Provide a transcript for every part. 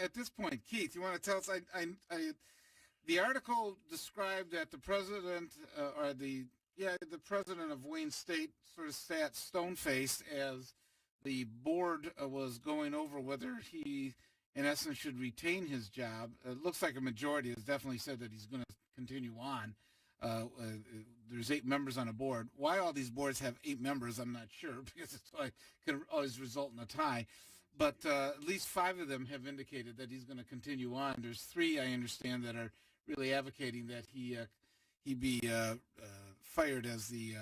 at this point, Keith, you want to tell us? The article described that the president, the president of Wayne State sort of sat stone-faced as the board was going over whether he, in essence, should retain his job. It looks like a majority has definitely said that he's going to continue on. There's 8 members on a board. Why all these boards have 8 members, I'm not sure, because it's like could always result in a tie. But at least 5 of them have indicated that he's going to continue on. There's 3, I understand, that are really advocating that he be fired as the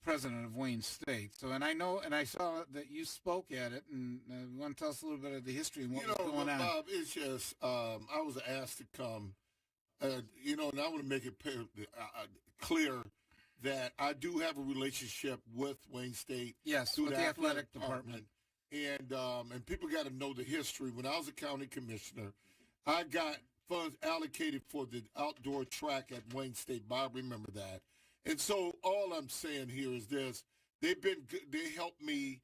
president of Wayne State. So, and I saw that you spoke at it, and you want to tell us a little bit of the history and what was going on. Bob, it's just I was asked to come. And I want to make it clear that I do have a relationship with Wayne State. Yes, through with the athletic department. And people got to know the history. When I was a county commissioner, I got funds allocated for the outdoor track at Wayne State. Bob, remember that. And so all I'm saying here is this: they helped me.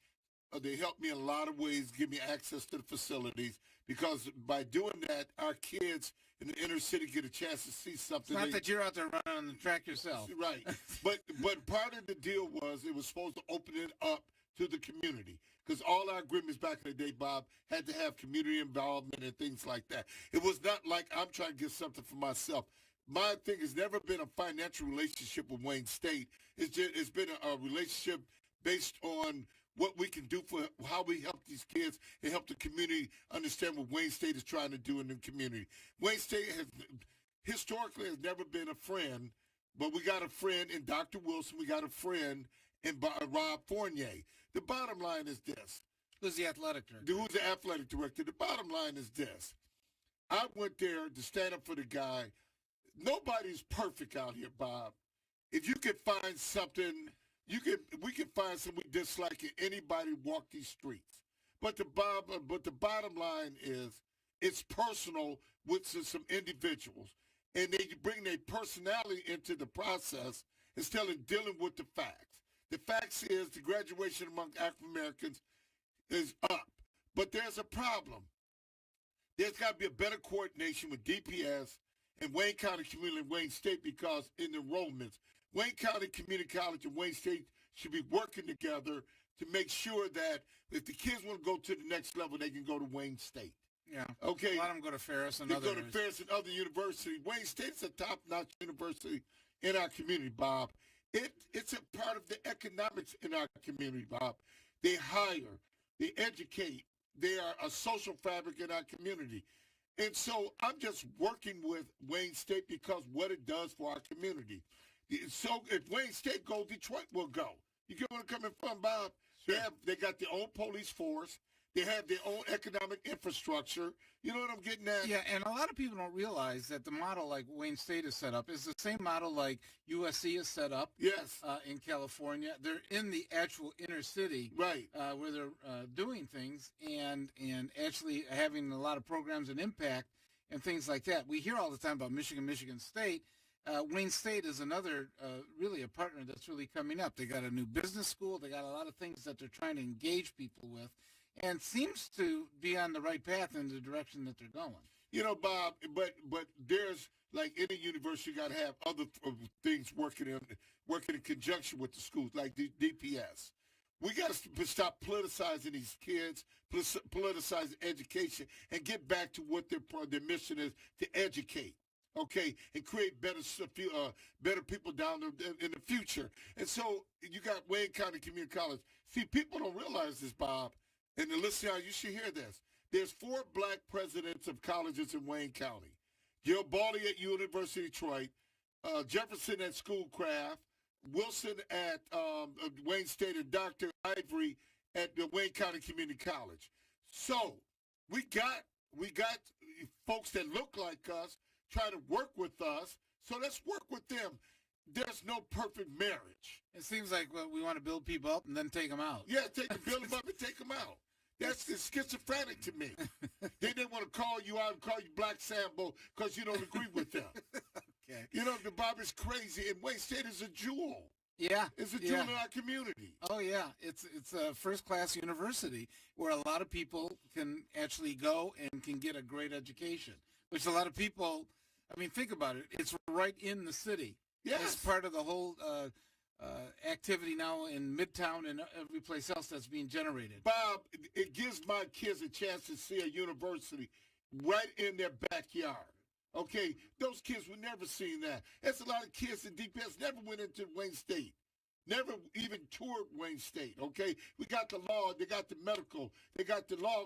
They helped me in a lot of ways, give me access to the facilities, because by doing that, our kids in the inner city get a chance to see something. It's not that you're out there running on the track yourself. Right. but part of the deal was it was supposed to open it up to the community, because all our agreements back in the day, Bob, had to have community involvement and things like that. It was not like I'm trying to get something for myself. My thing has never been a financial relationship with Wayne State. It's been a relationship based on what we can do for how we help these kids and help the community understand what Wayne State is trying to do in the community. Wayne State historically has never been a friend, but we got a friend in Dr. Wilson. We got a friend in Rob Fournier. The bottom line is this. Who's the athletic director? Who's the athletic director? The bottom line is this. I went there to stand up for the guy. Nobody's perfect out here, Bob. If you could find something, we can find something we dislike in anybody walk these streets. But the bottom line is it's personal with some individuals. And they bring their personality into the process instead of dealing with the facts. The facts is the graduation among African Americans is up. But there's a problem. There's got to be a better coordination with DPS and Wayne County Community and Wayne State, because in enrollments, Wayne County Community College and Wayne State should be working together to make sure that if the kids want to go to the next level, they can go to Wayne State. Yeah. Okay. Let them go to Ferris and they other. Go to Ferris and other universities. Wayne State's a top-notch university in our community, Bob. It's a part of the economics in our community, Bob. They hire, they educate, they are a social fabric in our community. And so I'm just working with Wayne State because what it does for our community. So if Wayne State goes, Detroit will go. You get where I'm coming from, Bob? Sure. They got their own police force. They have their own economic infrastructure. You know what I'm getting at? Yeah, and a lot of people don't realize that the model like Wayne State is set up is the same model like USC is set up. Yes. In California. They're in the actual inner city. Right. Where they're doing things and actually having a lot of programs and impact and things like that. We hear all the time about Michigan State. Wayne State is another, really a partner that's really coming up. They got a new business school. They got a lot of things that they're trying to engage people with, and seems to be on the right path in the direction that they're going. You know, Bob, but there's, like any university, got to have other things working in conjunction with the schools, like the DPS. We got to stop politicizing these kids, politicizing education, and get back to what their mission is, to educate. Okay, and create better people down in the future. And so you got Wayne County Community College. See, people don't realize this, Bob, and the listener, you should hear this. There's 4 black presidents of colleges in Wayne County. Garibaldi at University of Detroit, Jefferson at Schoolcraft, Wilson at Wayne State, and Dr. Ivory at the Wayne County Community College. So we got folks that look like us, try to work with us, so let's work with them. There's no perfect marriage. It seems like we want to build people up and then take them out. Yeah, build them up and take them out. That's schizophrenic to me. Then they want to call you out and call you Black Sambo because you don't agree with them. Okay. You know, the Bob is crazy, and Wayne State is a jewel. Yeah, It's a yeah. jewel in our community. Oh yeah, it's a first class university where a lot of people can actually go and can get a great education. Which a lot of people, I mean, think about it. It's right in the city. It's Yes. part of the whole activity now in Midtown and every place else that's being generated. Bob, it gives my kids a chance to see a university right in their backyard. Okay, those kids would never seen that. There's a lot of kids in DPS never went into Wayne State, never even toured Wayne State. Okay, we got the law, they got the medical, they got the law,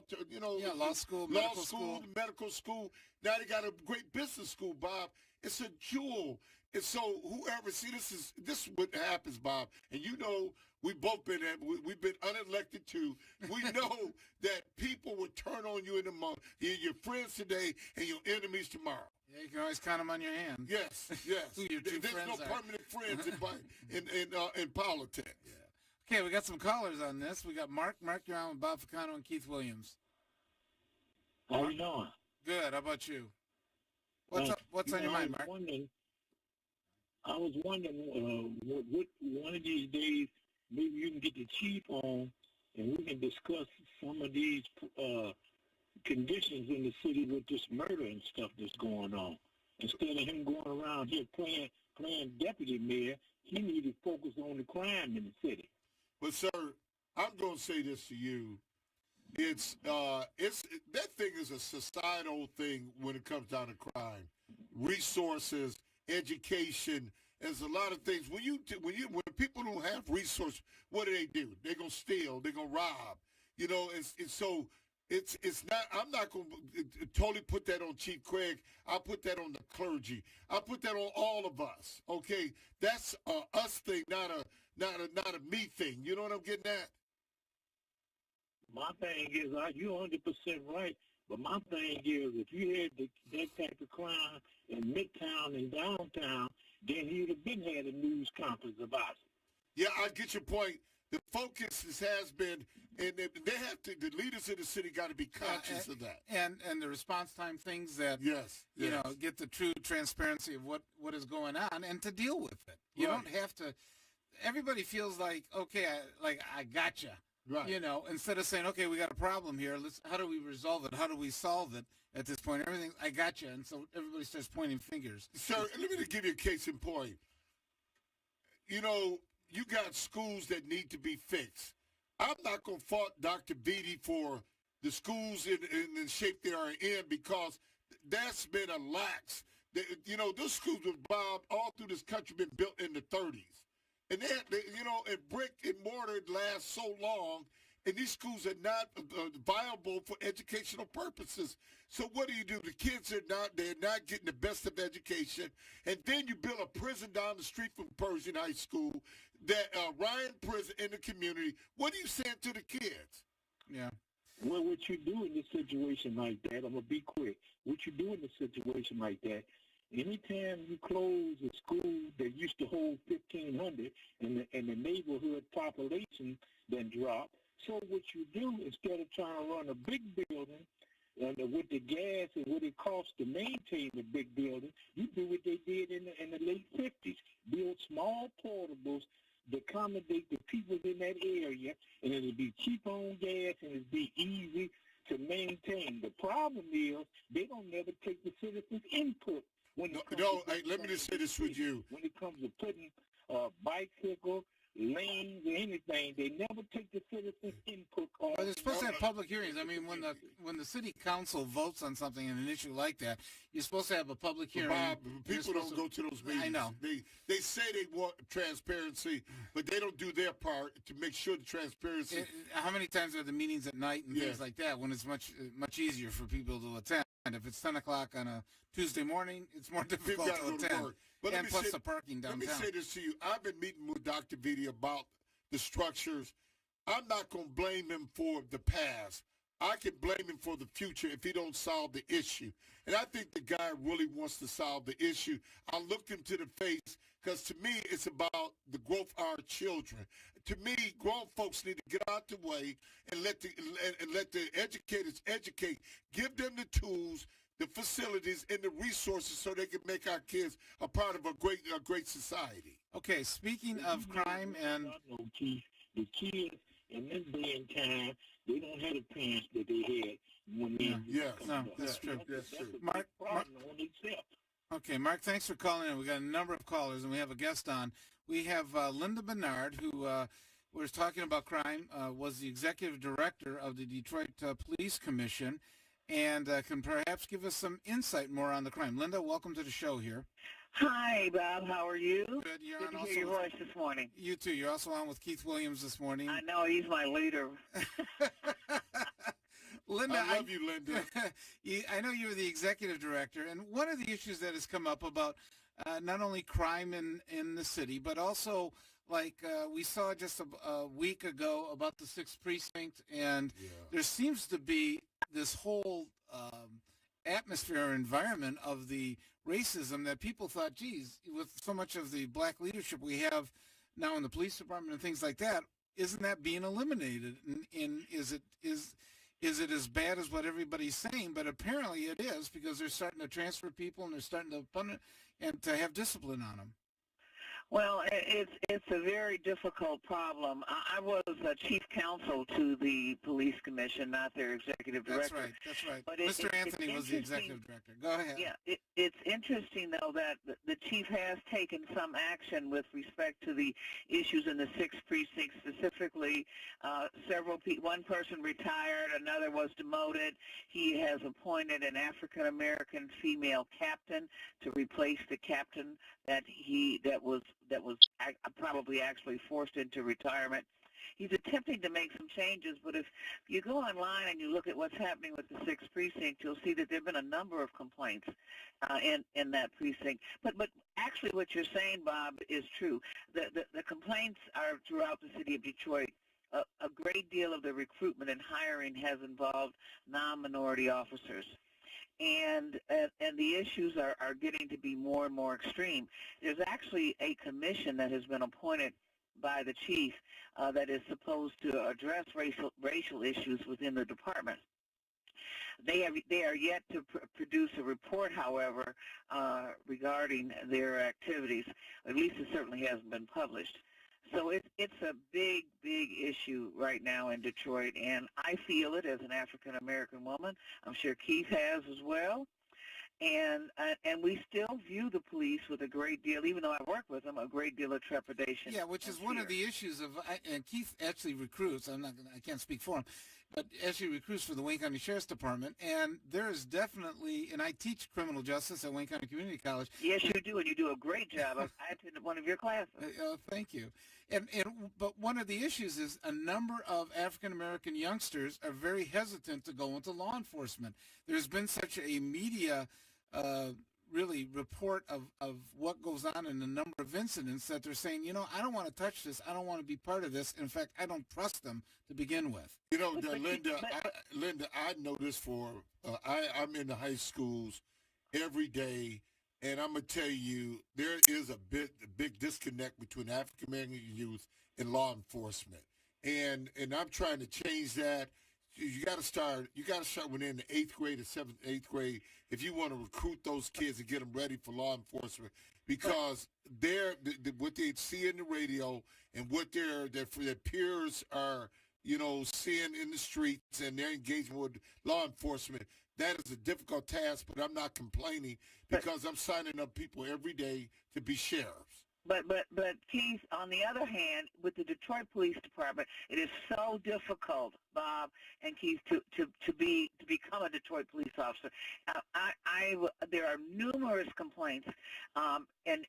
Yeah, law school, law medical school, school. medical school. Now they got a great business school, Bob. It's a jewel. And so whoever this is what happens, Bob. And you know we both been we've been unelected too. We know that people will turn on you in the month. You're your friends today and your enemies tomorrow. Yeah, you can always count them on your hand. Yes, yes. Who your true There's no friends are. permanent friends in politics. Okay, we got some callers on this. We got Mark. Mark, you're on with Bob Ficano and Keith Williams. How you doing? Good. How about you? What's up? What's on your mind, Mark? I was wondering, what one of these days maybe you can get the chief on, and we can discuss some of these conditions in the city with this murder and stuff that's going on. Instead of him going around here playing deputy mayor, he need to focus on the crime in the city. But sir, I'm going to say this to you. It's that thing is a societal thing when it comes down to crime, resources, education. There's a lot of things. When people don't have resources, what do? They're gonna steal. They're gonna rob. And so it's not. I'm not gonna totally put that on Chief Craig. I'll put that on the clergy. I'll put that on all of us. Okay, that's a us thing, not a me thing. You know what I'm getting at? My thing is, you're 100% right. But my thing is, if you had that type of crime in Midtown and downtown, then he would have been had a news conference about it. Yeah, I get your point. The focus has been, and they have to. The leaders in the city got to be conscious of that. And the response time things that Yes, you know, get the true transparency of what is going on and to deal with it. You Right. don't have to. Everybody feels like, okay, I gotcha. Right. Instead of saying, okay, we got a problem here. How do we resolve it? How do we solve it? At this point, everything, I gotcha. And so everybody starts pointing fingers. Sir, let me give you a case in point. You got schools that need to be fixed. I'm not going to fault Dr. Beatty for the schools in the shape they are in because that's been a lax. Those schools with Bob all through this country been built in the 30s. And and brick and mortar lasts so long, and these schools are not viable for educational purposes. So what do? The kids they're not getting the best of education. And then you build a prison down the street from Pershing High School, that Ryan prison in the community. What are you saying to the kids? Yeah. Well, what you do in a situation like that, I'm going to be quick. What you do in a situation like that, anytime you close a school that used to hold 1,500 and the neighborhood population then drop, so what you do, instead of trying to run a big building with the gas and what it costs to maintain the big building, you do what they did in the late 50s, build small portables to accommodate the people in that area, and it'll be cheap on gas and it'll be easy to maintain. The problem is they don't never take the citizens' input. Let me just say this with you. When it comes to putting bicycle lanes or anything, they never take the citizens' input. Well, they're supposed to have public hearings. I mean, when the city council votes on something, an issue like that, you're supposed to have a public hearing. Bob, people don't go to those meetings. I know. They say they want transparency, but they don't do their part to make sure the transparency. How many times are the meetings at night and things like that when it's much easier for people to attend? If it's 10 o'clock on a Tuesday morning, it's more difficult to attend. And plus the parking downtown. Let me say this to you. I've been meeting with Dr. Beatty about the structures. I'm not going to blame him for the past. I can blame him for the future if he don't solve the issue. And I think the guy really wants to solve the issue. I looked him to the face because to me it's about the growth of our children. To me, grown folks need to get out the way and let the educators educate. Give them the tools the facilities, and the resources so they can make our kids a part of a great society. Okay, speaking of crime and the kids in this day and time, they don't have the parents that they had when they that's true. That's true. Mark, okay, Mark, thanks for calling in. We got a number of callers, and we have a guest on. We have Linda Bernard, who was talking about crime, was the executive director of the Detroit Police Commission, and can perhaps give us some insight more on the crime. Linda, welcome to the show here. Hi, Bob. How are you? Good. You're Good on to also hear your with, voice this morning. You too. You're also on with Keith Williams this morning. I know he's my leader. Linda, I love you, Linda. I know you're the executive director, and one of the issues that has come up about not only crime in the city, but also like we saw just a week ago about the 6th Precinct, and there seems to be this whole atmosphere or environment of the racism that people thought, geez, with so much of the black leadership we have now in the police department and things like that, isn't that being eliminated? And is it as bad as what everybody's saying? But apparently it is, because they're starting to transfer people and they're starting to punish and to have discipline on them. Well, it's a very difficult problem. I was chief counsel to the police commission, not their executive director. That's right. But Mr. Anthony was the executive director. Go ahead. Yeah, it's interesting, though, that the chief has taken some action with respect to the issues in the 6th Precinct, specifically one person retired, another was demoted. He has appointed an African-American female captain to replace the captain that was probably actually forced into retirement. He's attempting to make some changes, but if you go online and you look at what's happening with the 6th Precinct, you'll see that there have been a number of complaints in that precinct. But actually what you're saying, Bob, is true. The complaints are throughout the city of Detroit. A great deal of the recruitment and hiring has involved non-minority officers. And the issues are getting to be more and more extreme. There's actually a commission that has been appointed by the chief that is supposed to address racial issues within the department. They are yet to produce a report, however, regarding their activities. At least it certainly hasn't been published. So it's a big issue right now in Detroit, and I feel it as an African-American woman. I'm sure Keith has as well. And we still view the police with a great deal, even though I work with them, a great deal of trepidation. Yeah, which is one of the issues of, and Keith actually recruits. I can't speak for him, but actually recruits for the Wayne County Sheriff's Department. And there is definitely, and I teach criminal justice at Wayne County Community College. Yes, you do, and you do a great job. I attended one of your classes. Thank you. But one of the issues is a number of African-American youngsters are very hesitant to go into law enforcement. There's been such a media really report of what goes on in a number of incidents that they're saying, I don't want to touch this. I don't want to be part of this. In fact, I don't trust them to begin with. Linda, I know this I'm in the high schools every day, and I'm going to tell you, there is a big disconnect between African-American youth and law enforcement. And I'm trying to change that. You got to start within the 8th grade or 7th, 8th grade if you want to recruit those kids and get them ready for law enforcement, because what they see in the radio and what their peers are, seeing in the streets and their engagement with law enforcement, that is a difficult task, but I'm not complaining because I'm signing up people every day to be sheriffs. But Keith, on the other hand, with the Detroit Police Department, it is so difficult, Bob and Keith, to become a Detroit police officer. There are numerous complaints, at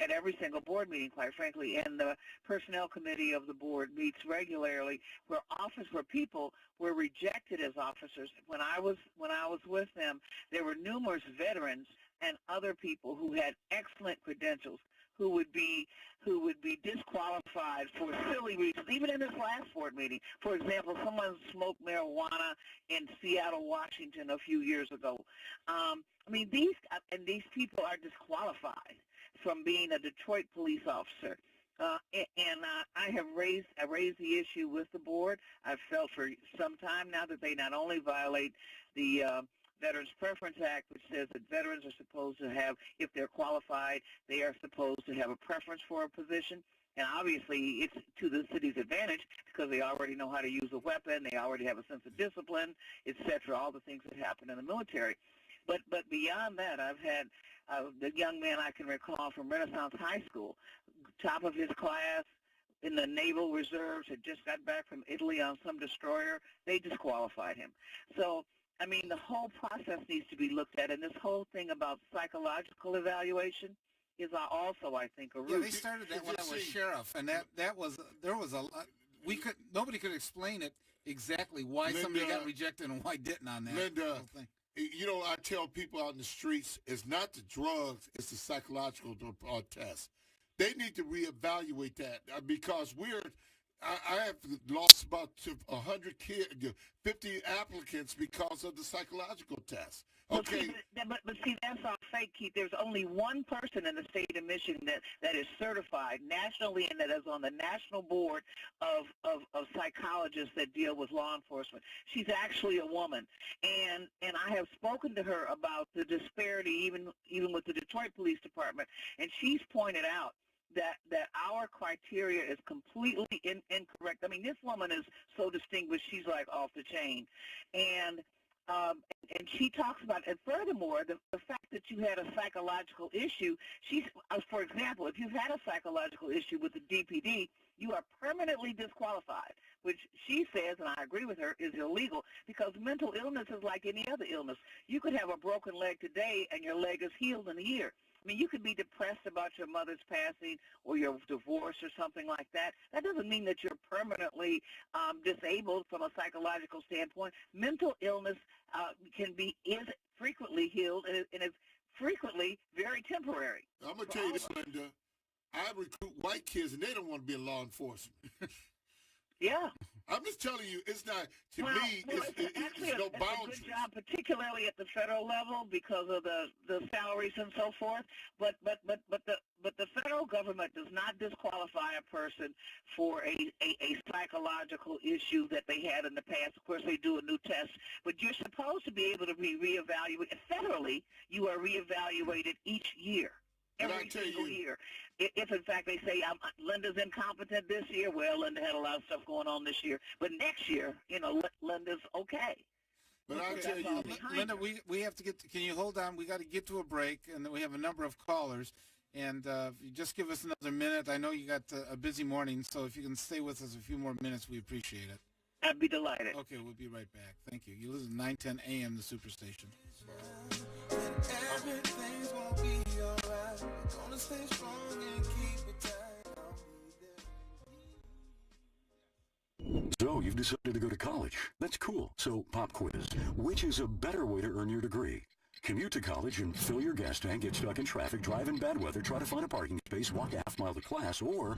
every single board meeting, quite frankly, and the personnel committee of the board meets regularly, where people were rejected as officers. When I was with them, there were numerous veterans and other people who had excellent credentials who would be disqualified for silly reasons, even in this last board meeting. For example, someone smoked marijuana in Seattle, Washington a few years ago. These people are disqualified from being a Detroit police officer. I have raised the issue with the board. I've felt for some time now that they not only violate the Veterans Preference Act, which says that veterans are supposed to have, if they're qualified, they are supposed to have a preference for a position. And obviously, it's to the city's advantage because they already know how to use a weapon, they already have a sense of discipline, et cetera, all the things that happen in the military. But beyond that, I've had the young man I can recall from Renaissance High School, top of his class in the Naval Reserves, had just got back from Italy on some destroyer. They disqualified him. So, I mean, the whole process needs to be looked at, and this whole thing about psychological evaluation is also, I think, a root. Yeah, they started that when I was sheriff, and there was a lot. Nobody could explain it exactly why somebody got rejected and why didn't on that whole thing. You know, I tell people out in the streets, it's not the drugs, it's the psychological test. They need to reevaluate that because I have lost about 100 kids, 50 applicants because of the psychological test. Okay. But see, that's all fake, Keith. There's only one person in the state of Michigan that is certified nationally and that is on the national board of psychologists that deal with law enforcement. She's actually a woman. And I have spoken to her about the disparity even with the Detroit Police Department, and she's pointed out that our criteria is completely incorrect. I mean, this woman is so distinguished, she's like off the chain. And she talks about, and furthermore, the fact that you had a psychological issue, for example, if you've had a psychological issue with the DPD, you are permanently disqualified, which she says, and I agree with her, is illegal because mental illness is like any other illness. You could have a broken leg today and your leg is healed in a year. I mean, you could be depressed about your mother's passing or your divorce or something like that. That doesn't mean that you're permanently disabled from a psychological standpoint. Mental illness is frequently healed and is frequently very temporary. I'm going to tell you this, Linda. I recruit white kids, and they don't want to be in law enforcement. Yeah. I'm just telling you, it's not, to well, me, well, it's no boundaries. It's a good job, particularly at the federal level because of the salaries and so forth. But the federal government does not disqualify a person for a psychological issue that they had in the past. Of course, they do a new test. But you're supposed to be able to be reevaluated. Federally, you are reevaluated each year. Every single year. If, in fact, they say Linda's incompetent this year, well, Linda had a lot of stuff going on this year. But next year, Linda's okay. But I'll tell you, Linda, we have to can you hold on? We got to get to a break, and we have a number of callers. And if you just give us another minute, I know you got a busy morning, so if you can stay with us a few more minutes, we appreciate it. I'd be delighted. Okay, we'll be right back. Thank you. You listen to 910 AM, the Superstation. Everything's gonna be alright. We're gonna stay strong and keep it tight. So you've decided to go to college. That's cool. So pop quiz. Which is a better way to earn your degree? Commute to college and fill your gas tank, get stuck in traffic, drive in bad weather, try to find a parking space, walk a half mile to class, or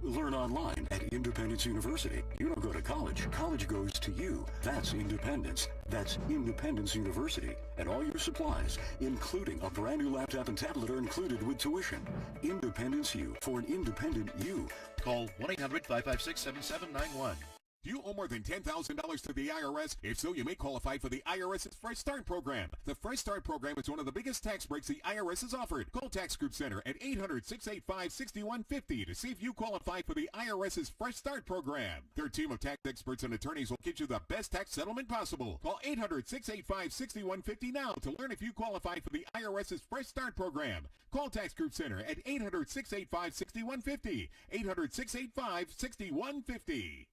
learn online at Independence University. You don't go to college. College goes to you. That's independence. That's Independence University. And all your supplies, including a brand new laptop and tablet, are included with tuition. Independence U for an independent you. Call 1-800-556-7791. Do you owe more than $10,000 to the IRS? If so, you may qualify for the IRS's Fresh Start program. The Fresh Start program is one of the biggest tax breaks the IRS has offered. Call Tax Group Center at 800-685-6150 to see if you qualify for the IRS's Fresh Start program. Their team of tax experts and attorneys will get you the best tax settlement possible. Call 800-685-6150 now to learn if you qualify for the IRS's Fresh Start program. Call Tax Group Center at 800-685-6150. 800-685-6150.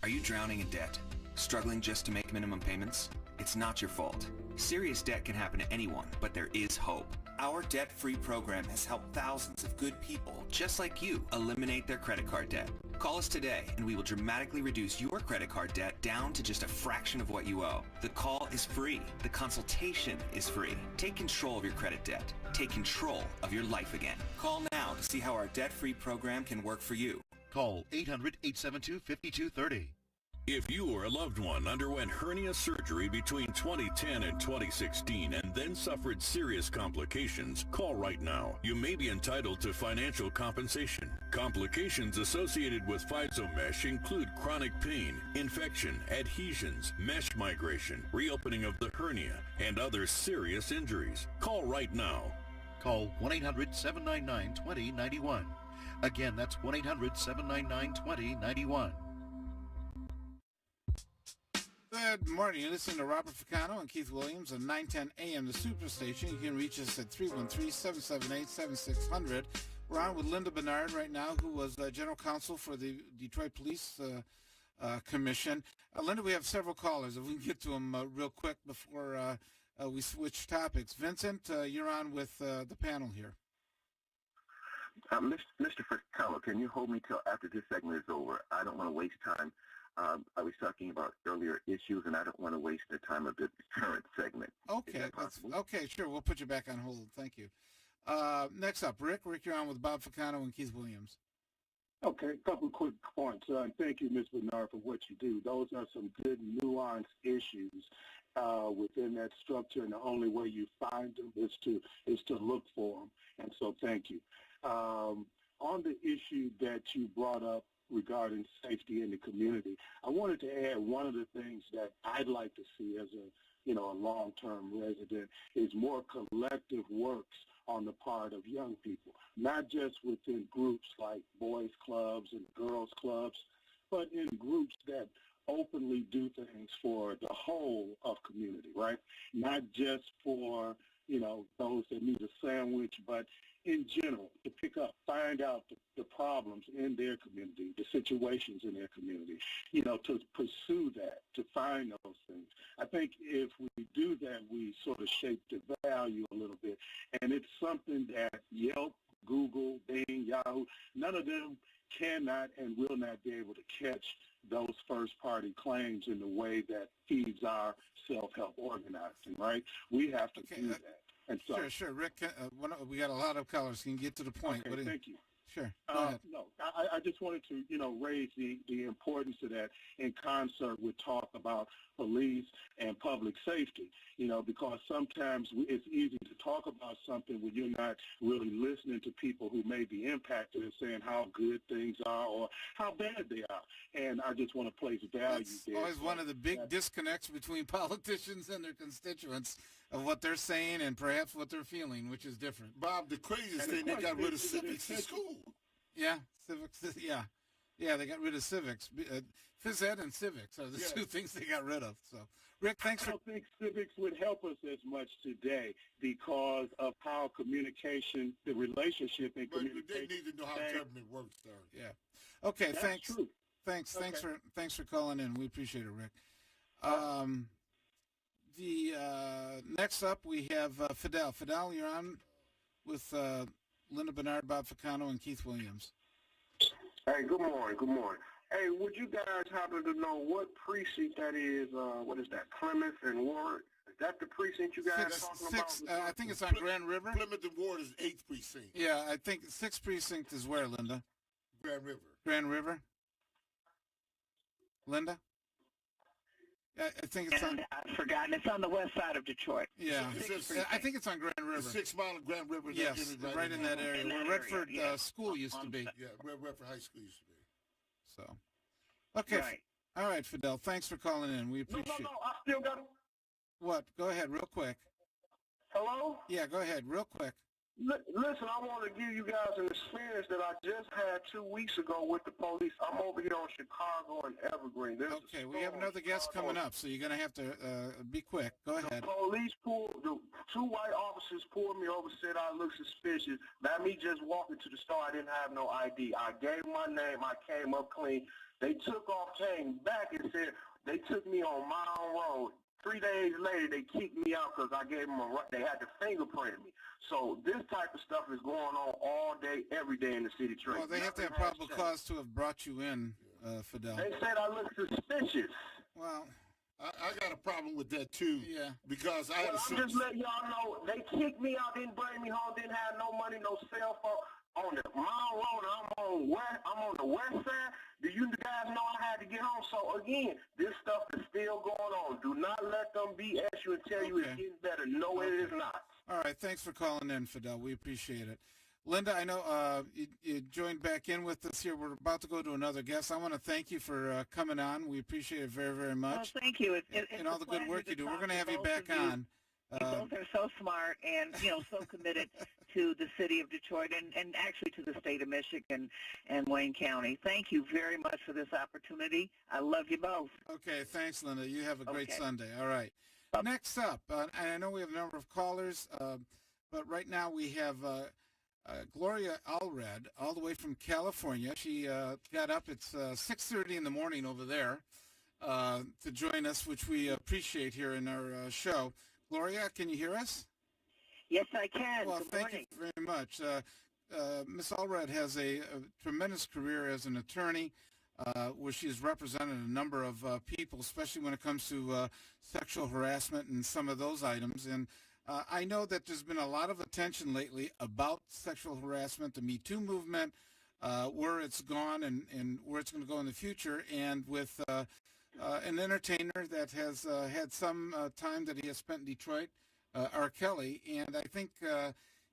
Are you drowning in debt? Struggling just to make minimum payments? It's not your fault. Serious debt can happen to anyone, but there is hope. Our debt-free program has helped thousands of good people, just like you, eliminate their credit card debt. Call us today, and we will dramatically reduce your credit card debt down to just a fraction of what you owe. The call is free. The consultation is free. Take control of your credit debt. Take control of your life again. Call now to see how our debt-free program can work for you. Call 800-872-5230. If you or a loved one underwent hernia surgery between 2010 and 2016 and then suffered serious complications, call right now. You may be entitled to financial compensation. Complications associated with physomesh include chronic pain, infection, adhesions, mesh migration, reopening of the hernia, and other serious injuries. Call right now. Call 1-800-799-2091. Again, that's 1-800-799-2091. Good morning. You're listening to Robert Ficano and Keith Williams on 910 AM, the Superstation. You can reach us at 313-778-7600. We're on with Linda Bernard right now, who was General Counsel for the Detroit Police Commission. Linda, we have several callers. If we can get to them real quick before we switch topics. Vincent, you're on with the panel here. Mr. Ficano, can you hold me till after this segment is over? I don't want to waste time. I was talking about earlier issues, and I don't want to waste the time of the current segment. Okay, okay, sure. We'll put you back on hold. Thank you. Next up, Rick. Rick, you're on with Bob Ficano and Keith Williams. Okay, a couple of quick points. Thank you, Ms. Bernard, for what you do. Those are some good nuanced issues within that structure, and the only way you find them is to look for them. And so thank you. On the issue that you brought up regarding safety in the community, I wanted to add one of the things that I'd like to see as a long-term resident is more collective works on the part of young people, not just within groups like boys clubs and girls clubs, but in groups that openly do things for the whole of community, right? Not just for, those that need a sandwich, but in general, to pick up, find out the problems in their community, the situations in their community, to pursue that, to find those things. I think if we do that, we sort of shape the value a little bit. And it's something that Yelp, Google, Bing, Yahoo, none of them cannot and will not be able to catch those first-party claims in the way that feeds our self-help organizing, right? We have to do that. And so, sure. Rick, we got a lot of callers. Can you get to the point? Okay, thank you. Sure. Go ahead. No, I just wanted to, raise the importance of that in concert with talk about police and public safety, because sometimes it's easy to talk about something when you're not really listening to people who may be impacted and saying how good things are or how bad they are. And I just want to place value there. Always one of the big disconnects between politicians and their constituents of what they're saying and perhaps what they're feeling, which is different. Bob, the craziest thing, they got rid of civics in school. Yeah, civics, yeah, they got rid of civics. Phys ed and civics are the two things they got rid of. So, Rick, thanks I don't think civics would help us as much today because of how communication, the relationship in communication. But they need to know how government works, sir. Yeah. Okay, That's thanks. True. Thanks for calling in. We appreciate it, Rick. Next up we have Fidel. Fidel, you're on with Linda Bernard, Bob Ficano, and Keith Williams. Hey, good morning. Good morning. Hey, would you guys happen to know what precinct that is? What is that, Plymouth and Ward? Is that the precinct you guys are talking about? I think it's on Grand River. Plymouth and Ward is 8th precinct. Yeah, I think 6th precinct is where, Linda? Grand River. Grand River? Linda? I think it's on. I've forgotten. It's on the west side of Detroit. Yeah, I think it's on Grand River. 6 Mile of Grand River. Yes, right in that area where Redford School used to be. Yeah, where Redford High School used to be. So, okay. Right. All right, Fidel. Thanks for calling in. We appreciate it. No, I still got it. What? Go ahead, real quick. Hello? Yeah, go ahead, real quick. Listen, I want to give you guys an experience that I just had 2 weeks ago with the police. I'm over here on Chicago and Evergreen. Okay, we have another guest coming up, so you're going to have to be quick. Go ahead. The 2 white officers pulled me over, said I looked suspicious. By me just walking to the store, I didn't have no ID. I gave my name. I came up clean. They took off, came back, and said they took me on Mile Road. 3 days later, they kicked me out because I gave them they had to fingerprint me. So this type of stuff is going on all day, every day in the city train. Well, they have to have probable cause to have brought you in, Fidel. They said I look suspicious. Well, I got a problem with that, too. Yeah. Because I'm just letting y'all know, they kicked me out, didn't bring me home, didn't have no money, no cell phone. on the Mile Road. I'm on the west side. Do you guys know I had to get home? So again, this stuff is still going on. Do not let them BS you and tell you it's getting better. No, it is not. All right, thanks for calling in, Fidel. We appreciate it. Linda, I know you joined back in with us here. We're about to go to another guest. I want to thank you for coming on. We appreciate it very, very much. Well, thank you. And all the good work you do. We're going to have you back on. You both are so smart and, so committed to the city of Detroit and actually to the state of Michigan and Wayne County. Thank you very much for this opportunity. I love you both. Okay, thanks, Linda. You have a great Sunday. All right. Next up, and I know we have a number of callers, but right now we have Gloria Allred, all the way from California. She got up. It's 6:30 in the morning over there to join us, which we appreciate here in our show. Gloria, can you hear us? Yes, I can. Well, Good thank morning. you very much. Ms. Allred has a tremendous career as an attorney where she has represented a number of people, especially when it comes to sexual harassment and some of those items. And I know that there's been a lot of attention lately about sexual harassment, the Me Too movement, where it's gone and where it's going to go in the future. And with an entertainer that has had some time that he has spent in Detroit, R. Kelly, and I think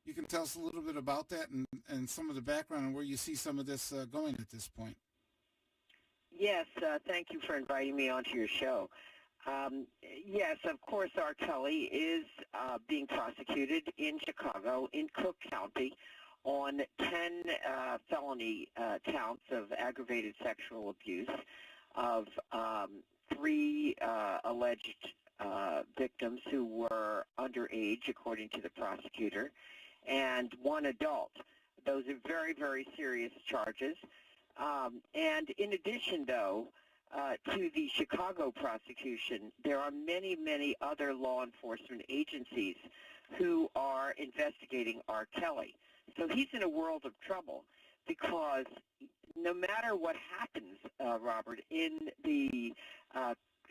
you can tell us a little bit about that and some of the background and where you see some of this going at this point. Yes, thank you for inviting me onto your show. Yes, of course, R. Kelly is being prosecuted in Chicago, in Cook County, on 10 felony counts of aggravated sexual abuse of 3 alleged victims who were underage, according to the prosecutor, and 1 adult. Those are very, very serious charges. And in addition, though, to the Chicago prosecution, there are many, many other law enforcement agencies who are investigating R. Kelly. So he's in a world of trouble because no matter what happens, Robert, in the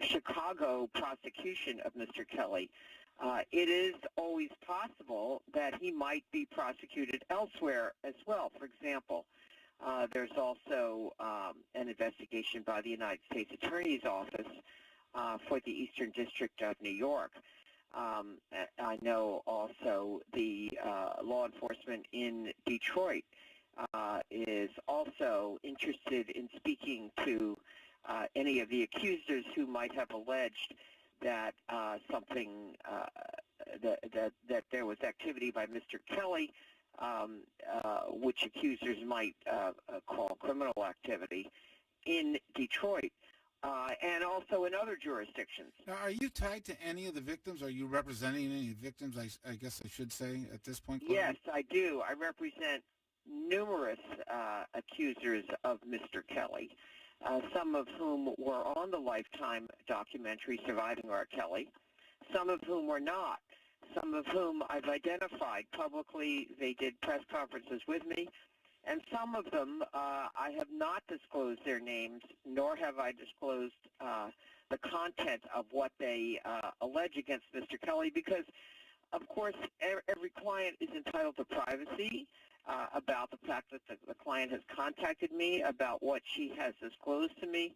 Chicago prosecution of Mr. Kelly, it is always possible that he might be prosecuted elsewhere as well. For example, there's also an investigation by the United States Attorney's Office for the Eastern District of New York. I know also the law enforcement in Detroit is also interested in speaking to any of the accusers who might have alleged that that there was activity by Mr. Kelly, which accusers might call criminal activity in Detroit, and also in other jurisdictions. Now, are you tied to any of the victims? Are you representing any victims, I guess I should say, at this point? Yes, I do. I represent numerous accusers of Mr. Kelly, some of whom were on the Lifetime documentary Surviving R. Kelly, some of whom were not, some of whom I've identified publicly. They did press conferences with me, and some of them I have not disclosed their names, nor have I disclosed the content of what they allege against Mr. Kelly, because, of course, every client is entitled to privacy about the fact that the client has contacted me, about what she has disclosed to me,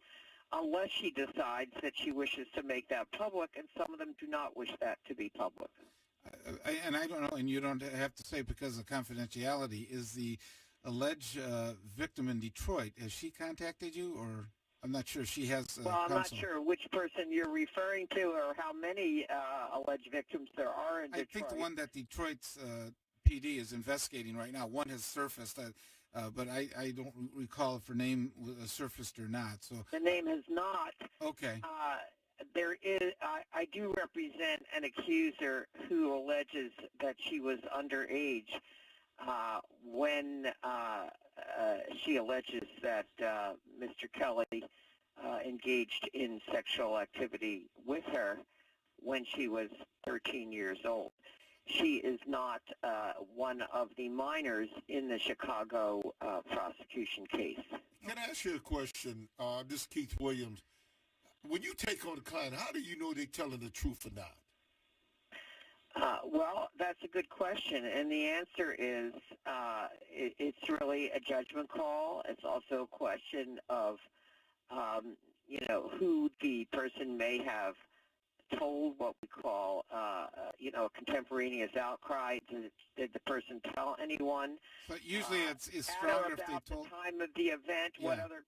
unless she decides that she wishes to make that public, and some of them do not wish that to be public. And I don't know, and you don't have to say because of confidentiality, is the alleged victim in Detroit, has she contacted you, or I'm not sure she has Well, I'm not sure which person you're referring to or how many alleged victims there are in Detroit. I think the one that Detroit's PD is investigating right now, one has surfaced, but I don't recall if her name surfaced or not. So the name has not. Okay. There is. I do represent an accuser who alleges that she was underage when she alleges that Mr. Kelly engaged in sexual activity with her when she was 13 years old. She is not one of the minors in the Chicago prosecution case. Can I ask you a question? This is Keith Williams. When you take on a client, how do you know they're telling the truth or not? Well, that's a good question, and the answer is it's really a judgment call. It's also a question of, who the person may have told, what we call, a contemporaneous outcry. Did the person tell anyone? But usually it's stronger if they told. The time of the event, Yeah. what other,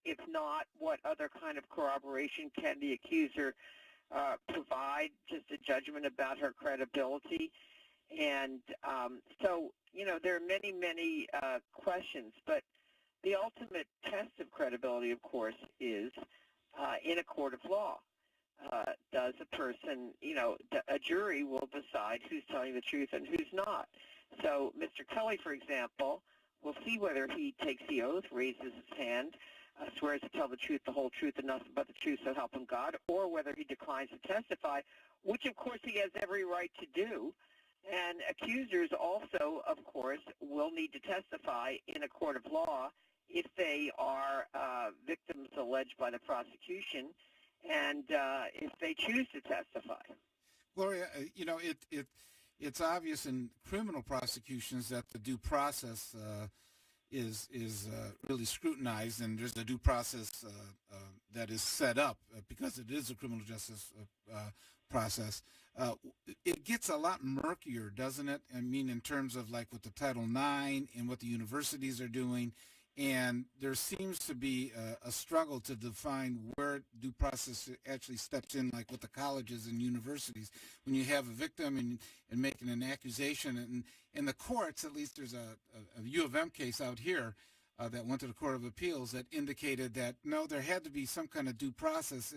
if not, what other kind of corroboration can the accuser provide, just a judgment about her credibility. And so, there are many, many questions, but the ultimate test of credibility, of course, is in a court of law. Does a person, a jury will decide who's telling the truth and who's not. So Mr. Kelly, for example, will see whether he takes the oath, raises his hand, swears to tell the truth, the whole truth, and nothing but the truth, so help him God, or whether he declines to testify, which, of course, he has every right to do. And accusers also, of course, will need to testify in a court of law if they are victims alleged by the prosecution, and if they choose to testify. Gloria, it's obvious in criminal prosecutions that the due process is really scrutinized, and there's a due process that is set up because it is a criminal justice process. It gets a lot murkier, doesn't it? I mean, in terms of like with the Title IX and what the universities are doing. And there seems to be a struggle to define where due process actually steps in, like with the colleges and universities. When you have a victim and making an accusation, and in the courts, at least there's a U of M case out here that went to the Court of Appeals that indicated that, no, there had to be some kind of due process.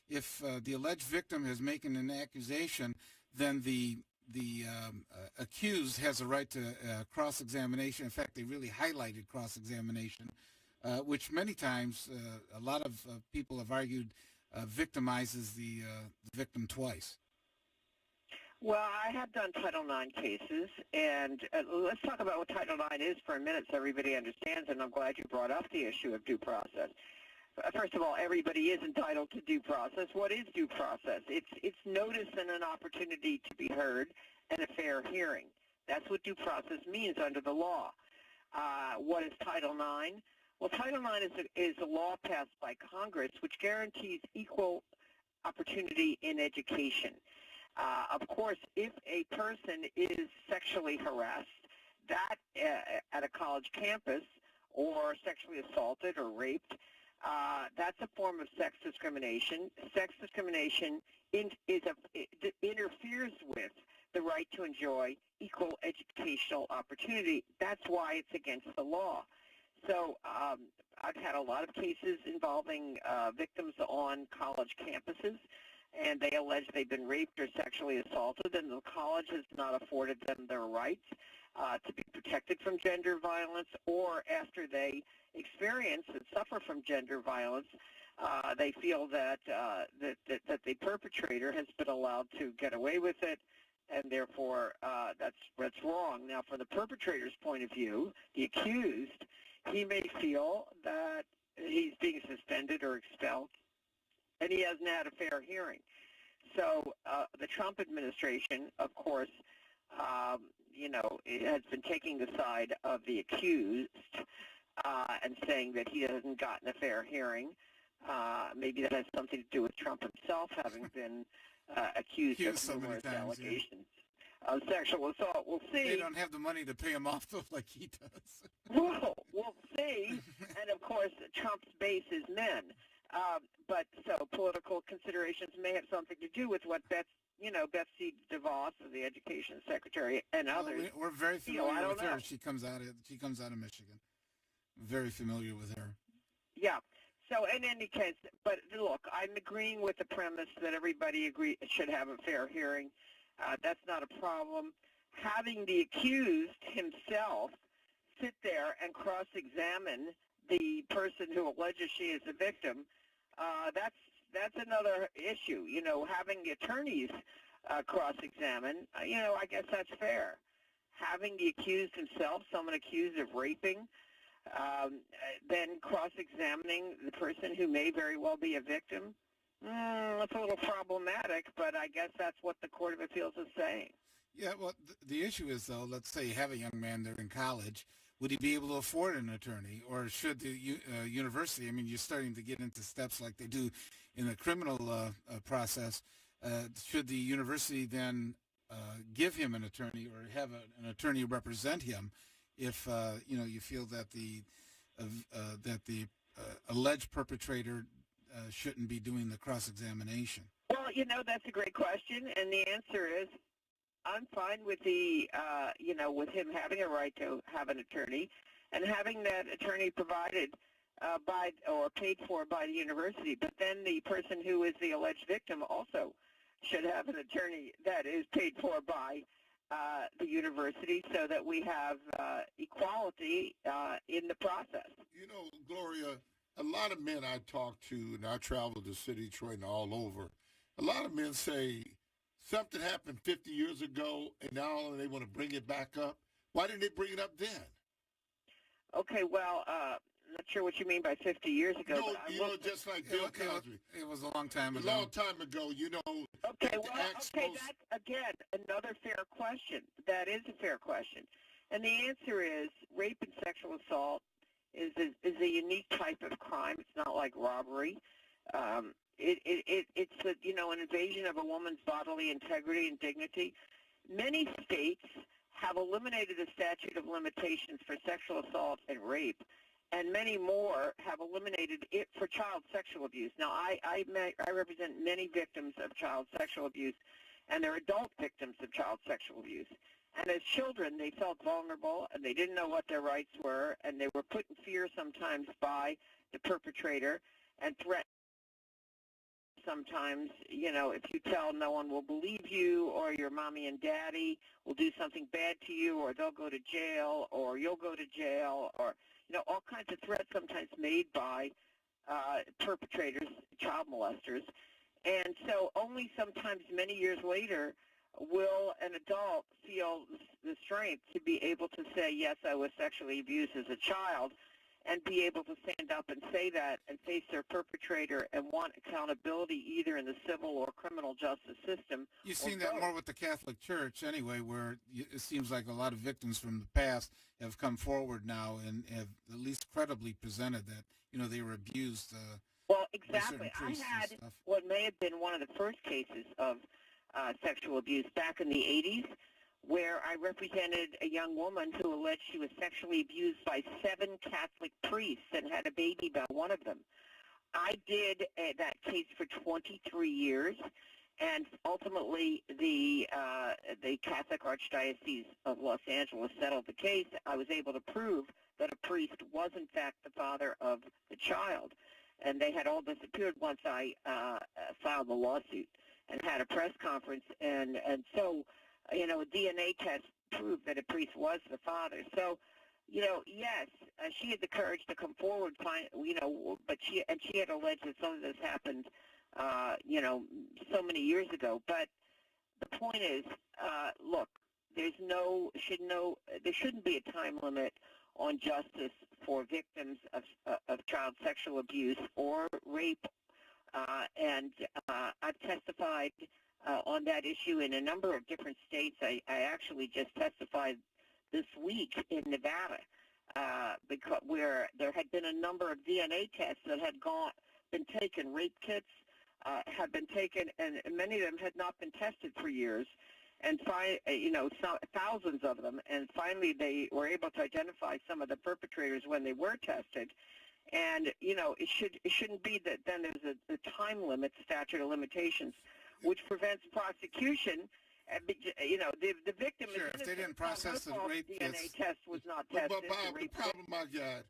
If the alleged victim is making an accusation, then the accused has a right to cross-examination. In fact, they really highlighted cross-examination, which many times a lot of people have argued victimizes the victim twice. Well, I have done Title IX cases, and let's talk about what Title IX is for a minute so everybody understands, and I'm glad you brought up the issue of due process. First of all, everybody is entitled to due process. What is due process? It's notice and an opportunity to be heard and a fair hearing. That's what due process means under the law. What is Title IX? Well, Title IX is a law passed by Congress which guarantees equal opportunity in education. Of course, if a person is sexually harassed, that at a college campus, or sexually assaulted or raped, that's a form of sex discrimination. Sex discrimination interferes with the right to enjoy equal educational opportunity. That's why it's against the law. So I've had a lot of cases involving victims on college campuses, and they allege they've been raped or sexually assaulted, and the college has not afforded them their rights to be protected from gender violence, or after they experience and suffer from gender violence, they feel that the perpetrator has been allowed to get away with it, and therefore that's wrong. Now, from the perpetrator's point of view, the accused, he may feel that he's being suspended or expelled, and he hasn't had a fair hearing. So the Trump administration, of course, it has been taking the side of the accused and saying that he hasn't gotten a fair hearing. Maybe that has something to do with Trump himself having been accused of so numerous many times, allegations of sexual assault. We'll see. They don't have the money to pay him off like he does. Well, we'll see. And, of course, Trump's base is men. But so political considerations may have something to do with what Betsy DeVos, the Education Secretary, and others. We're very familiar with her. Know. She comes out of Michigan. Very familiar with her. Yeah. So in any case, but look, I'm agreeing with the premise that everybody should have a fair hearing. That's not a problem. Having the accused himself sit there and cross-examine the person who alleges she is a victim, that's another issue. Having the attorneys cross-examine, I guess that's fair. Having the accused himself, someone accused of raping, then cross-examining the person who may very well be a victim, that's a little problematic, but I guess that's what the Court of Appeals is saying. Yeah, well, the issue is, though, let's say you have a young man there in college. Would he be able to afford an attorney? Or should the university, I mean, you're starting to get into steps like they do in the criminal process. Should the university then give him an attorney or have an attorney represent him if, you feel that the alleged perpetrator shouldn't be doing the cross-examination? Well, that's a great question, and the answer is I'm fine with with him having a right to have an attorney and having that attorney provided by or paid for by the university. But then the person who is the alleged victim also should have an attorney that is paid for by the university so that we have equality in the process. Gloria, a lot of men I talk to, and I travel to city Detroit and all over, a lot of men say something happened 50 years ago, and now they want to bring it back up. Why didn't they bring it up then? Okay, well, I'm not sure what you mean by 50 years ago. No, just like Bill Cosby. It was a long time ago. A long time ago, Okay, that's, again, another fair question. That is a fair question. And the answer is rape and sexual assault is a unique type of crime. It's not like robbery. It's an invasion of a woman's bodily integrity and dignity. Many states have eliminated the statute of limitations for sexual assault and rape, and many more have eliminated it for child sexual abuse. Now, I represent many victims of child sexual abuse, and they're adult victims of child sexual abuse. And as children, they felt vulnerable, and they didn't know what their rights were, and they were put in fear sometimes by the perpetrator and threatened. Sometimes, if you tell, no one will believe you, or your mommy and daddy will do something bad to you, or they'll go to jail, or you'll go to jail, or, all kinds of threats sometimes made by perpetrators, child molesters. And so only sometimes many years later will an adult feel the strength to be able to say, yes, I was sexually abused as a child, and be able to stand up and say that and face their perpetrator and want accountability either in the civil or criminal justice system. You've seen that more with the Catholic Church anyway, where it seems like a lot of victims from the past have come forward now and have at least credibly presented that, they were abused. Well, exactly. I had what may have been one of the first cases of sexual abuse back in the 80s, where I represented a young woman who alleged she was sexually abused by 7 Catholic priests and had a baby by one of them. I did that case for 23 years, and ultimately the Catholic Archdiocese of Los Angeles settled the case. I was able to prove that a priest was, in fact, the father of the child, and they had all disappeared once I filed the lawsuit and had a press conference, and so a DNA test proved that a priest was the father. So, yes, she had the courage to come forward, but she had alleged that some of this happened, so many years ago. But the point is, look, there shouldn't be a time limit on justice for victims of child sexual abuse or rape, and I've testified on that issue in a number of different states. I actually just testified this week in Nevada, where there had been a number of DNA tests that had been taken. Rape kits had been taken, and many of them had not been tested for years, and thousands of them. And finally, they were able to identify some of the perpetrators when they were tested. And it shouldn't be that then there's a time limit, statute of limitations, which prevents prosecution. The victim sure, is innocent. If they didn't process the rape DNA test was not tested. But Bob, the problem I got,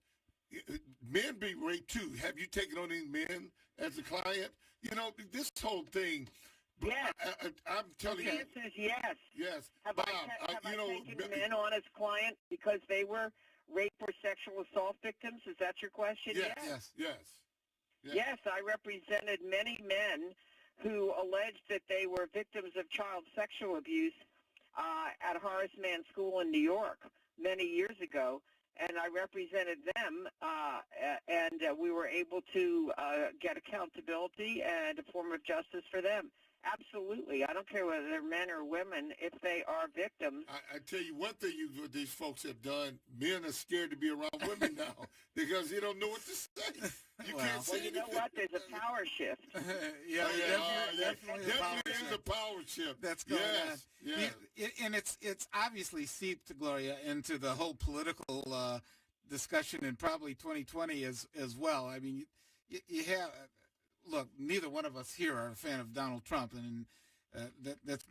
men be raped too. Have you taken on any men as a client? This whole thing. Yes. I'm telling you. The answer is yes. Yes. Have Bob, I taken men on as client because they were rape or sexual assault victims? Is that your question? Yes. Yes, I represented many men who alleged that they were victims of child sexual abuse at Horace Mann School in New York many years ago, and I represented them, and we were able to get accountability and a form of justice for them. Absolutely. I don't care whether they're men or women. If they are victims. I tell you one thing these folks have done. Men are scared to be around women now because they don't know what to say. You can't say you know what? There's a power shift. Definitely is a power shift. That's going on. Yes. And it's obviously seeped, Gloria, into the whole political discussion in probably 2020 as well. I mean, you have look. Neither one of us here are a fan of Donald Trump, and that's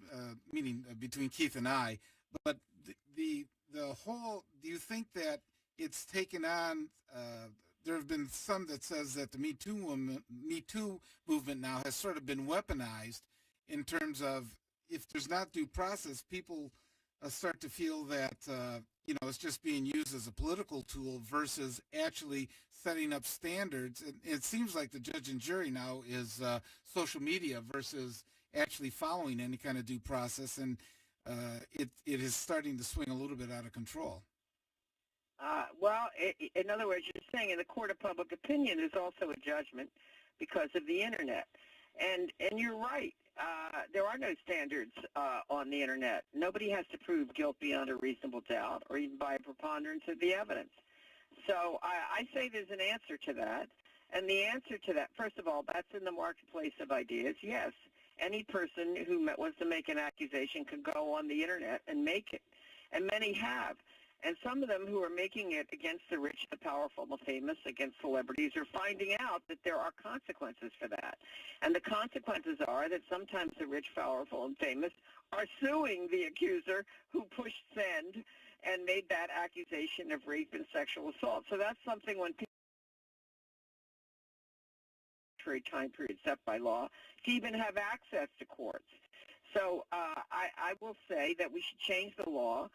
meaning between Keith and I. But the whole. Do you think that it's taken on? There have been some that says that the Me Too movement now has sort of been weaponized in terms of if there's not due process, people start to feel that it's just being used as a political tool versus actually setting up standards. And it seems like the judge and jury now is social media versus actually following any kind of due process, and it is starting to swing a little bit out of control. In other words, you're saying in the court of public opinion there's also a judgment because of the Internet. And you're right. There are no standards on the Internet. Nobody has to prove guilt beyond a reasonable doubt or even by a preponderance of the evidence. So I say there's an answer to that. And the answer to that, first of all, that's in the marketplace of ideas. Yes, any person who wants to make an accusation can go on the Internet and make it. And many have. And some of them who are making it against the rich, the powerful, the famous, against celebrities are finding out that there are consequences for that. And the consequences are that sometimes the rich, powerful, and famous are suing the accuser who pushed send and made that accusation of rape and sexual assault. So that's something when people time period set by law to even have access to courts. So I will say that we should change the law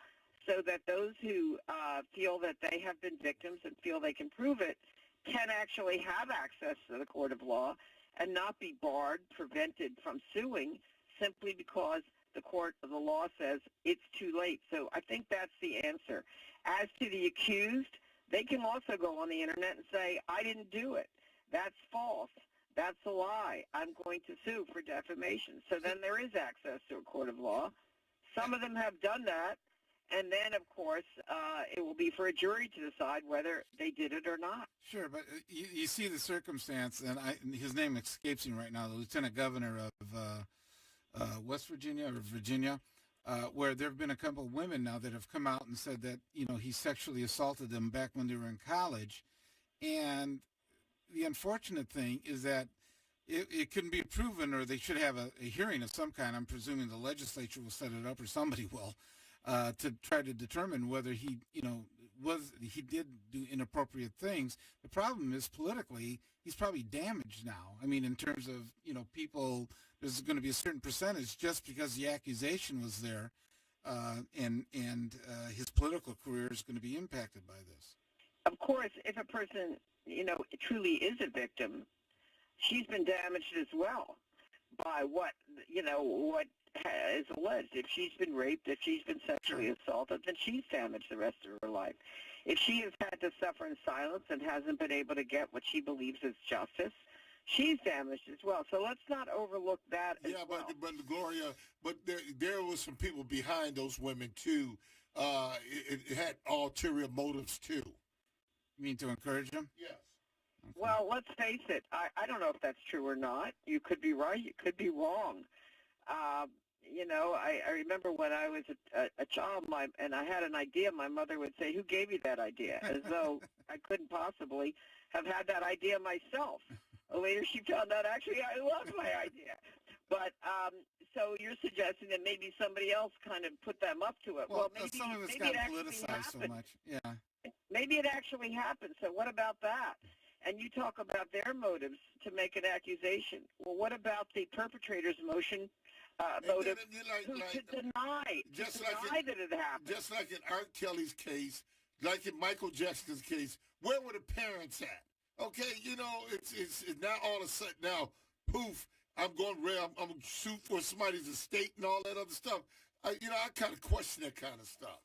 so that those who feel that they have been victims and feel they can prove it can actually have access to the court of law and not be barred, prevented from suing simply because the court of the law says it's too late. So I think that's the answer. As to the accused, they can also go on the Internet and say, I didn't do it. That's false. That's a lie. I'm going to sue for defamation. So then there is access to a court of law. Some of them have done that. And then, of course, it will be for a jury to decide whether they did it or not. Sure, but you see the circumstance, and his name escapes me right now, the lieutenant governor of West Virginia or Virginia, where there have been a couple of women now that have come out and said that, he sexually assaulted them back when they were in college. And the unfortunate thing is that it couldn't be proven, or they should have a hearing of some kind. I'm presuming the legislature will set it up, or somebody will. To try to determine whether he did do inappropriate things. The problem is politically, he's probably damaged now. I mean, in terms of, people, there's going to be a certain percentage just because the accusation was there, and his political career is going to be impacted by this. Of course, if a person, truly is a victim, she's been damaged as well by what is alleged. If she's been raped, if she's been sexually assaulted, then she's damaged the rest of her life. If she has had to suffer in silence and hasn't been able to get what she believes is justice, she's damaged as well. So let's not overlook that as well. But Gloria, there was some people behind those women too. It had ulterior motives too. You mean to encourage them? Yes. Okay. Well, let's face it. I don't know if that's true or not. You could be right. You could be wrong. I remember when I was a child, and I had an idea, my mother would say, "Who gave you that idea?" As though I couldn't possibly have had that idea myself. Later she found out, actually, I loved my idea. But so you're suggesting that maybe somebody else kind of put them up to it. Well, maybe, some of it's maybe got it politicized so much. Yeah. Maybe it actually happened. So what about that? And you talk about their motives to make an accusation. Well, what about the perpetrator's motive to deny that it happened? Just like in R. Kelly's case, like in Michael Jackson's case, where were the parents at? Okay, it's now all of a sudden now, poof, I'm going I'm going to sue for somebody's estate and all that other stuff. I kind of question that kind of stuff.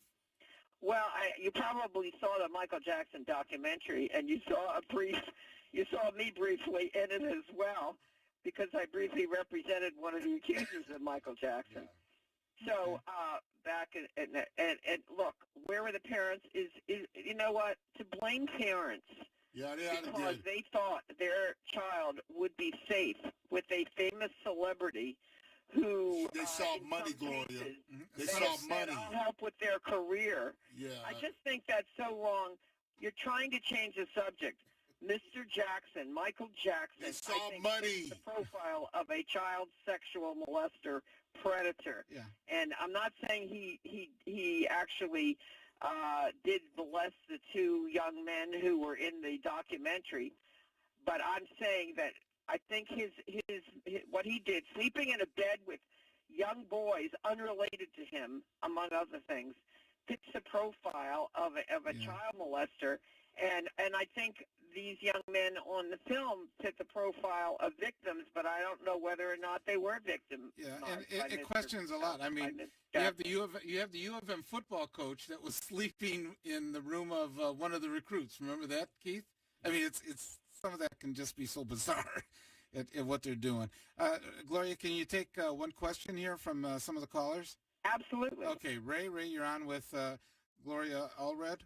Well, you probably saw the Michael Jackson documentary, and you saw me briefly in it as well. because I briefly represented one of the accusers of Michael Jackson. So back and look, where were the parents? Is you know what? To blame parents because they thought their child would be safe with a famous celebrity who they saw money, Gloria. They saw money. I'll help with their career. Yeah. I just think that's so wrong. You're trying to change the subject. Mr. Jackson, Michael Jackson, they saw money. The profile of a child sexual molester predator. Yeah. And I'm not saying he actually did molest the two young men who were in the documentary, but I'm saying that I think his what he did, sleeping in a bed with young boys unrelated to him, among other things, fits the profile of a child molester, and I think these young men on the film fit the profile of victims, but I don't know whether or not they were victims. Yeah, and it questions a lot. I mean, you have the U of M football coach that was sleeping in the room of one of the recruits. Remember that, Keith? I mean, it's some of that can just be so bizarre at what they're doing. Gloria, can you take one question here from some of the callers? Absolutely. Okay, Ray, you're on with Gloria Allred.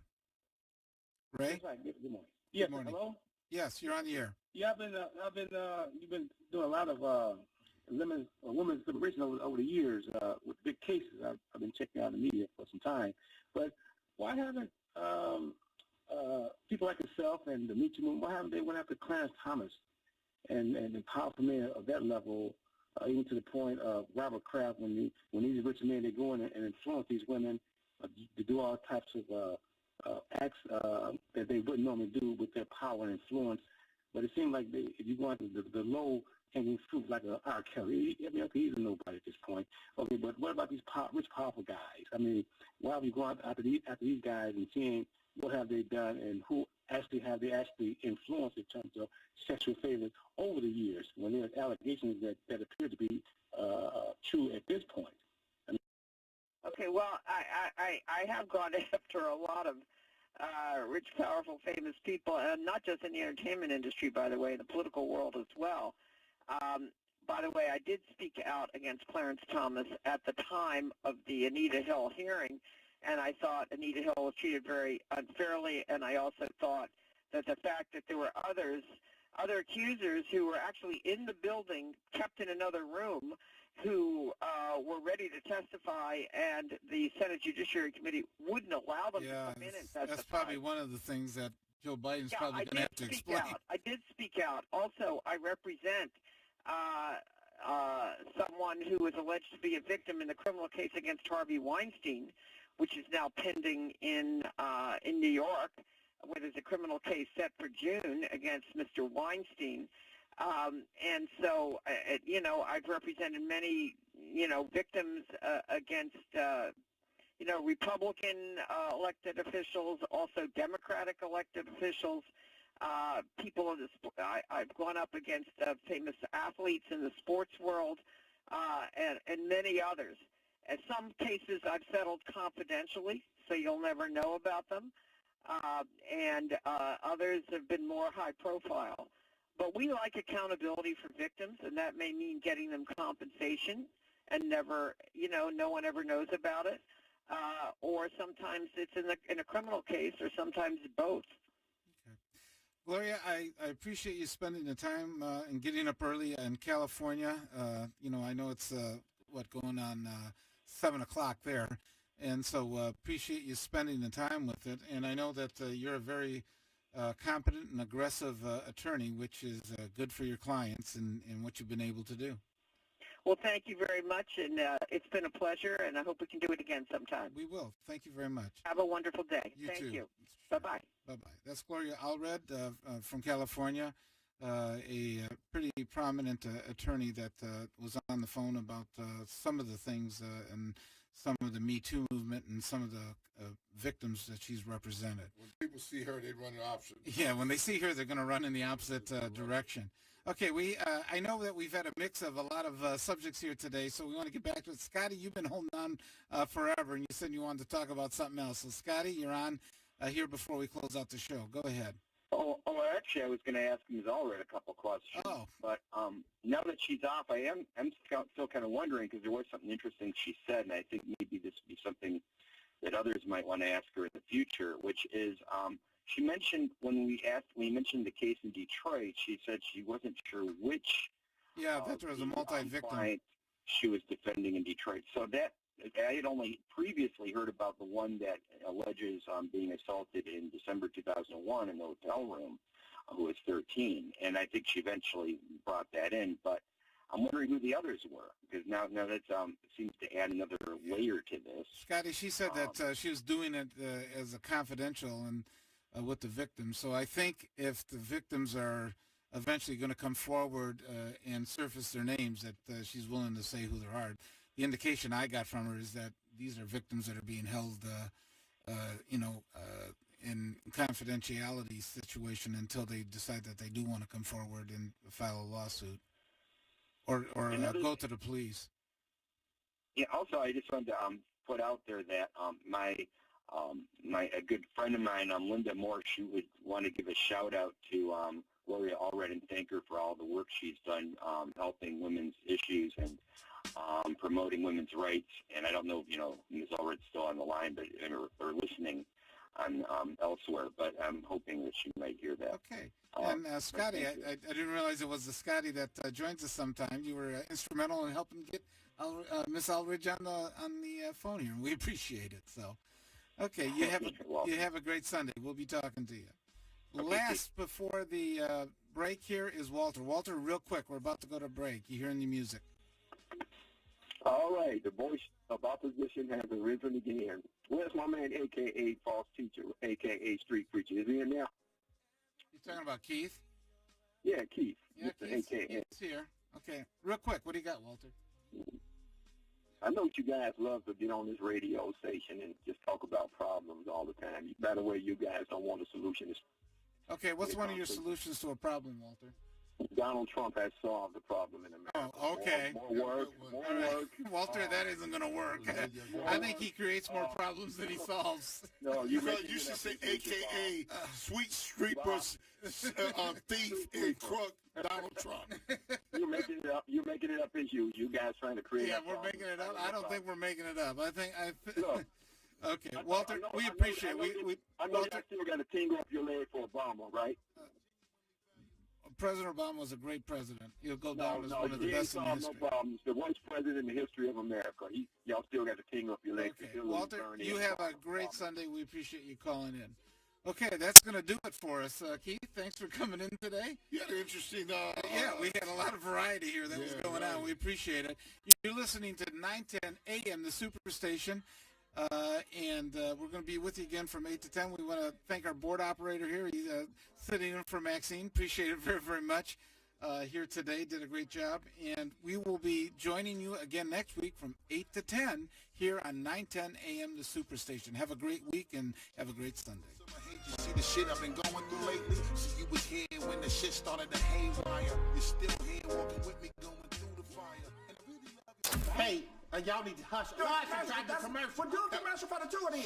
Ray? That's right. Good morning. Yes, morning. Hello? Yes, you're on the air. Yeah, you've been doing a lot of women's liberation over the years with big cases. I've been checking out the media for some time. But why haven't people like yourself and the Me Too movement, why haven't they went after Clarence Thomas and powerful men of that level, even to the point of Robert Kraft, when these rich men, they go in and influence these women to do all types of acts that they wouldn't normally do with their power and influence. But it seems like if you go into the low-hanging fruit like R. Kelly, I mean, okay, he's a nobody at this point. Okay, but what about these rich, powerful guys? I mean, why are we going after these guys and seeing what have they done and who have they actually influenced in terms of sexual favors over the years when there's allegations that appear to be true at this point? Okay, well, I have gone after a lot of rich, powerful, famous people, and not just in the entertainment industry, by the way, the political world as well. By the way, I did speak out against Clarence Thomas at the time of the Anita Hill hearing, and I thought Anita Hill was treated very unfairly, and I also thought that the fact that there were other accusers who were actually in the building, kept in another room, who were ready to testify, and the Senate Judiciary Committee wouldn't allow them to come in and testify. That's probably one of the things that Joe Biden's probably going to have to explain. I did speak out. Also, I represent someone who is alleged to be a victim in the criminal case against Harvey Weinstein, which is now pending in New York, where there's a criminal case set for June against Mr. Weinstein. And so, I've represented many, victims against, Republican elected officials, also Democratic elected officials, people in I've gone up against famous athletes in the sports world, and many others. In some cases, I've settled confidentially, so you'll never know about them, and others have been more high profile. But we like accountability for victims, and that may mean getting them compensation and never, no one ever knows about it. Or sometimes it's in a criminal case, or sometimes both. Okay. Gloria, I appreciate you spending the time and getting up early in California. I know it's, going on 7 o'clock there. And so appreciate you spending the time with it. And I know that you're a very competent and aggressive attorney, which is good for your clients and what you've been able to do. Well, thank you very much, and it's been a pleasure, and I hope we can do it again sometime. We will. Thank you very much. Have a wonderful day. You thank too. you. Bye-bye. Bye-bye. That's Gloria Allred from California, a pretty prominent attorney that was on the phone about some of the things and some of the Me Too movement and some of the victims that she's represented. When people see her, they run the opposite. Yeah, when they see her, they're going to run in the opposite direction. Okay, I know that we've had a mix of a lot of subjects here today, so we want to get back to it. Scotty, you've been holding on forever, and you said you wanted to talk about something else. So, Scotty, you're on here before we close out the show. Go ahead. Actually, I was going to ask Ms. Allred a couple questions. Oh. But now that she's off, I'm still kind of wondering, because there was something interesting she said, and I think maybe this would be something that others might want to ask her in the future, which is she mentioned when we mentioned the case in Detroit, she said she wasn't sure which that there was a multi-victim client she was defending in Detroit. So that I had only previously heard about the one that alleges being assaulted in December 2001 in the hotel room, who was 13, and I think she eventually brought that in. But I'm wondering who the others were, because now that seems to add another layer to this. Scotty, she said that she was doing it as a confidential and with the victims. So I think if the victims are eventually going to come forward and surface their names, that she's willing to say who they are. The indication I got from her is that these are victims that are being held, in confidentiality situation until they decide that they do want to come forward and file a lawsuit or go to the police. Yeah. Also, I just wanted to put out there that a good friend of mine, Linda Moore, she would want to give a shout out to Gloria Allred and thank her for all the work she's done helping women's issues and promoting women's rights. And I don't know if Ms. Allred's still on the line, but or listening on elsewhere. But I'm hoping that she might hear that. Okay. And Scotty, I didn't realize it was the Scotty that joins us sometime. You were instrumental in helping get Miss Allred on the phone here, and we appreciate it. So, okay, you have a great Sunday. We'll be talking to you. Okay, last before the break here is Walter. Walter, real quick, we're about to go to break. You hearing the music? All right, the voice of opposition has arisen again. Where's my man, a.k.a. false teacher, a.k.a. street preacher? Is he in there? You talking about Keith? Yeah, Keith. Yeah, Keith's here. Okay, real quick, what do you got, Walter? I know you guys love to get on this radio station and just talk about problems all the time. By the way, you guys don't want a solution. Okay, what's one of your solutions to a problem, Walter? Donald Trump has solved the problem in America. Oh, okay. More work. Walter, that isn't going to work. I think he creates more problems than he solves. No, you should say AKA sweet streepers, thief, and crook Donald Trump. You're making it up. You're making it up as you guys trying to create. Yeah, we're making it up. I don't think we're making it up. Look, okay, Walter, we appreciate it. I know you still got to tingle up your leg for Obama, right? President Obama was a great president. He'll go down as one of the best in history. No problems. The worst president in the history of America. Y'all still got to tingle up your legs. Okay. Walter, you have a great Sunday. We appreciate you calling in. Okay, that's going to do it for us. Keith, thanks for coming in today. You had an interesting... yeah, we had a lot of variety here that was going on. We appreciate it. You're listening to 910 AM, the Superstation. And we're going to be with you again from 8 to 10. We want to thank our board operator here. He's sitting in for Maxine. Appreciate it very, very much here today. Did a great job. And we will be joining you again next week from 8 to 10 here on 910 AM, the Superstation. Have a great week and have a great Sunday. You see the shit I've been going through lately? So you was here when the shit started to haywire. You're still here walking with me going through the fire. And I really love you. Hey, y'all need to hush. Hush and try the commercial. We'll do a commercial for the two of these.